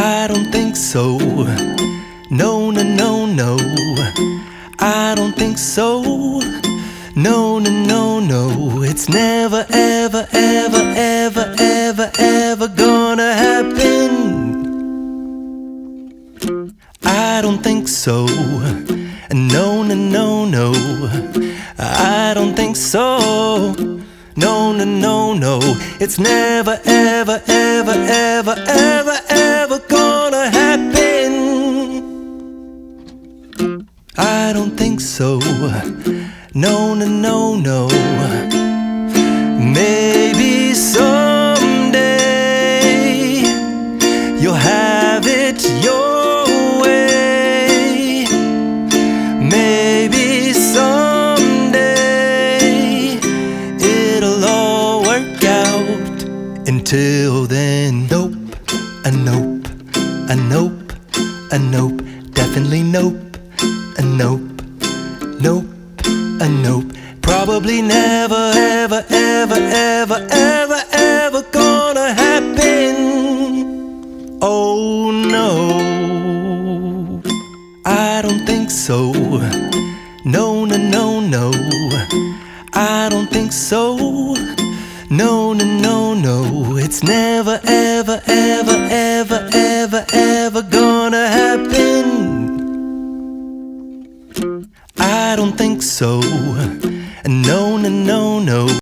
I don't think so. No, no, no, no. I don't think so. No, no, no, no. It's never, ever, ever, ever, ever, ever gonna happen. I don't think so. No, no, no, no. I don't think so. No, no, no, no. It's never, ever, ever, ever, ever, ever gonna happen. I don't think so. No, no, no, no. Maybe someday you'll have it your way. Maybe someday it'll all work out. Until then, nope, a nope, a nope, a nope, definitely nope, a nope, nope, a nope. Probably never, ever, ever, ever, ever, ever gonna happen. Oh no, I don't think so. No, no, no, no. I don't think so. No, no, no, no. It's never, ever, ever,